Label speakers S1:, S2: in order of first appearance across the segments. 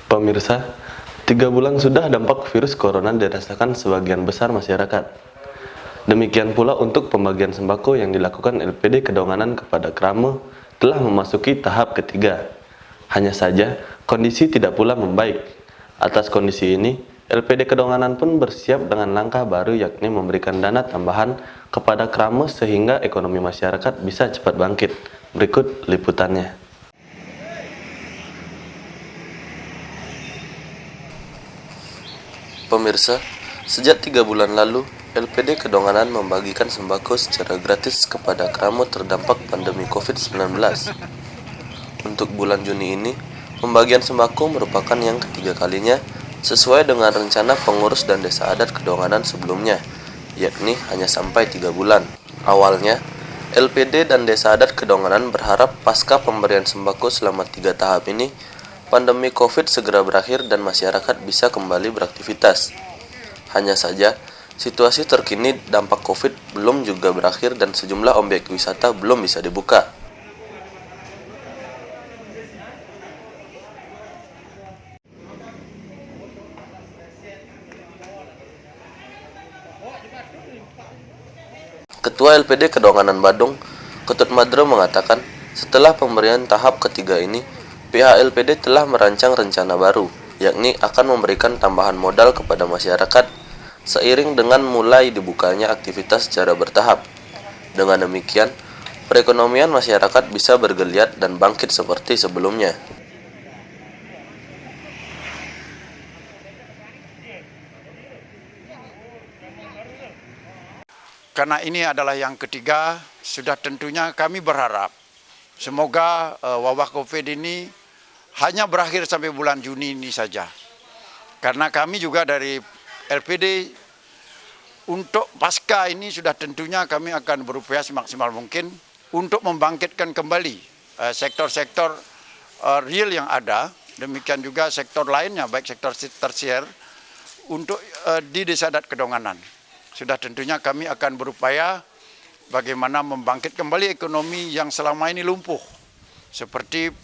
S1: Pemirsa, 3 bulan sudah dampak virus corona dirasakan sebagian besar masyarakat. Demikian pula untuk pembagian sembako yang dilakukan LPD Kedonganan kepada Krame telah memasuki tahap ketiga. Hanya saja, kondisi tidak pula membaik. Atas kondisi ini, LPD Kedonganan pun bersiap dengan langkah baru yakni memberikan dana tambahan kepada Krame sehingga ekonomi masyarakat bisa cepat bangkit. Berikut liputannya. Pemirsa, sejak 3 bulan lalu, LPD Kedonganan membagikan sembako secara gratis kepada Krame terdampak pandemi COVID-19. Untuk bulan Juni ini, pembagian sembako merupakan yang ketiga kalinya sesuai dengan rencana pengurus dan desa adat Kedonganan sebelumnya, yakni hanya sampai 3 bulan. Awalnya, LPD dan desa adat Kedonganan berharap pasca pemberian sembako selama 3 tahap ini, pandemi COVID segera berakhir dan masyarakat bisa kembali beraktivitas. Hanya saja, situasi terkini dampak COVID belum juga berakhir dan sejumlah objek wisata belum bisa dibuka. Ketua LPD Kedonganan Badung, Ketut Madro mengatakan, setelah pemberian tahap ketiga ini, pihak LPD telah merancang rencana baru, yakni akan memberikan tambahan modal kepada masyarakat seiring dengan mulai dibukanya aktivitas secara bertahap. Dengan demikian, perekonomian masyarakat bisa bergeliat dan bangkit seperti sebelumnya.
S2: Karena ini adalah yang ketiga, sudah tentunya kami berharap semoga wabah COVID ini hanya berakhir sampai bulan Juni ini saja. Karena kami juga dari LPD untuk pasca ini sudah tentunya kami akan berupaya semaksimal mungkin untuk membangkitkan kembali sektor-sektor real yang ada, demikian juga sektor lainnya baik sektor tersier untuk di Desa Adat Kedonganan. Sudah tentunya kami akan berupaya bagaimana membangkit kembali ekonomi yang selama ini lumpuh. Seperti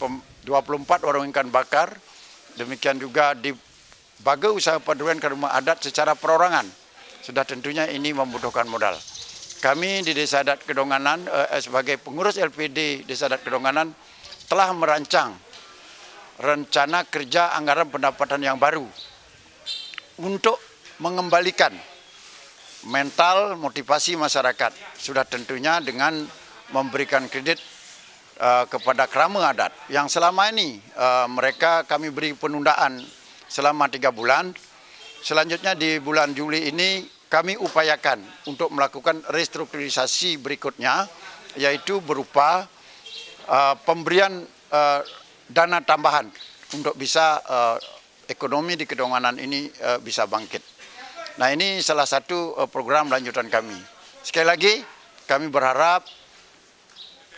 S2: 24 warung ikan bakar, demikian juga di bagai usaha paduan ke rumah adat secara perorangan. Sudah tentunya ini membutuhkan modal. Kami di Desa Adat Kedonganan sebagai pengurus LPD Desa Adat Kedonganan telah merancang rencana kerja anggaran pendapatan yang baru untuk mengembalikan mental motivasi masyarakat. Sudah tentunya dengan memberikan kredit kepada Krame adat yang selama ini mereka kami beri penundaan selama 3 bulan. Selanjutnya di bulan Juli ini kami upayakan untuk melakukan restrukturisasi berikutnya, yaitu berupa pemberian dana tambahan untuk bisa ekonomi di Kedonganan ini bisa bangkit. Nah, ini salah satu program lanjutan kami. Sekali lagi, kami berharap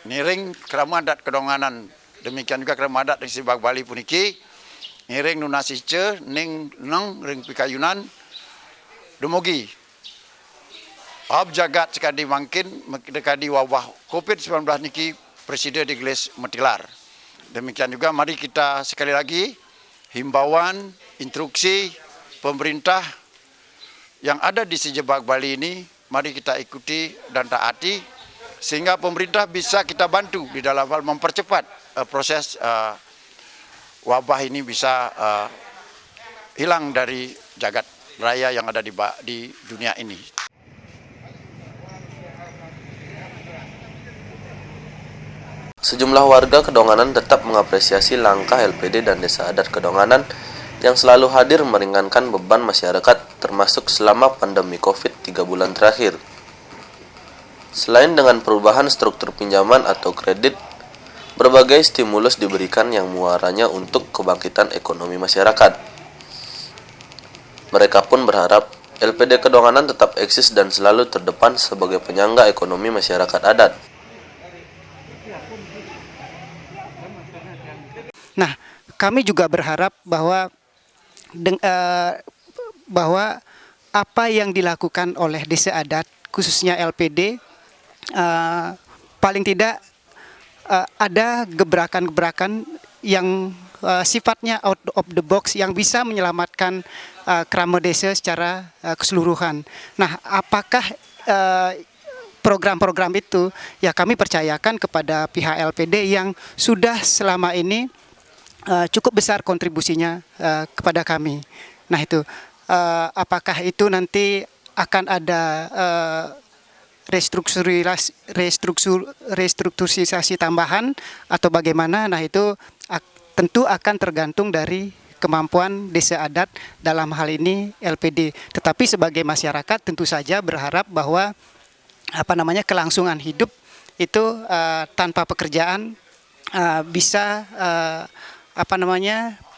S2: niring Krame Adat Kedonganan, demikian juga Krame Adat di Sibak Bali puniki, niring nunasice, ning ring pikayunan, dumugi. Ab jagat sekadi mangkin, dekadi wabah COVID-19 niki presiden di Gelis Metilar. Demikian juga mari kita sekali lagi himbauan, instruksi pemerintah yang ada di Sijebak Bali ini, mari kita ikuti dan taati, sehingga pemerintah bisa kita bantu di dalam hal mempercepat proses wabah ini bisa hilang dari jagat raya yang ada di dunia ini.
S1: Sejumlah warga Kedonganan tetap mengapresiasi langkah LPD dan Desa Adat Kedonganan yang selalu hadir meringankan beban masyarakat termasuk selama pandemi COVID 3 bulan terakhir. Selain dengan perubahan struktur pinjaman atau kredit, berbagai stimulus diberikan yang muaranya untuk kebangkitan ekonomi masyarakat. Mereka pun berharap LPD Kedonganan tetap eksis dan selalu terdepan sebagai penyangga ekonomi masyarakat adat.
S3: Nah, kami juga berharap bahwa apa yang dilakukan oleh desa adat khususnya LPD paling tidak ada gebrakan-gebrakan yang sifatnya out of the box yang bisa menyelamatkan Krama Desa secara keseluruhan. Nah, apakah program-program itu ya kami percayakan kepada pihak LPD yang sudah selama ini cukup besar kontribusinya kepada kami. Nah itu, apakah itu nanti akan ada restrukturisasi tambahan atau bagaimana? Nah itu tentu akan tergantung dari kemampuan desa adat dalam hal ini LPD. Tetapi sebagai masyarakat tentu saja berharap bahwa kelangsungan hidup itu tanpa pekerjaan bisa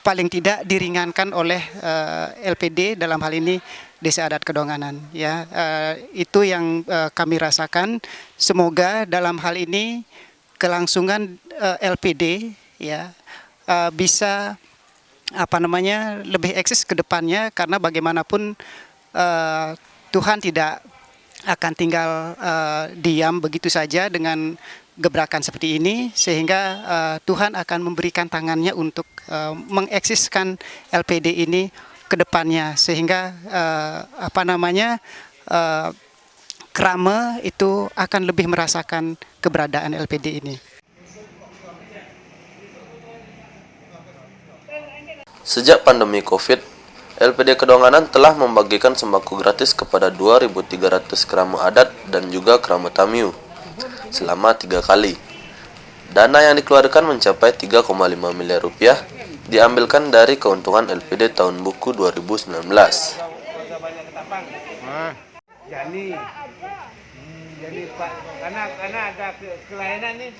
S3: paling tidak diringankan oleh LPD dalam hal ini Desa Adat Kedonganan. Ya, itu yang kami rasakan. Semoga dalam hal ini kelangsungan LPD ya bisa lebih eksis ke depannya, karena bagaimanapun Tuhan tidak akan tinggal diam begitu saja dengan gebrakan seperti ini, sehingga Tuhan akan memberikan tangannya untuk mengeksiskan LPD ini ke depannya, sehingga Krama itu akan lebih merasakan keberadaan LPD ini.
S1: Sejak pandemi Covid, LPD Kedonganan telah membagikan sembako gratis kepada 2.300 krama adat dan juga krama Tamiu selama 3 kali. Dana yang dikeluarkan mencapai 3,5 miliar rupiah, diambilkan dari keuntungan LPD tahun buku 2019.
S4: Jadi Pak, karena ada kelainan nih.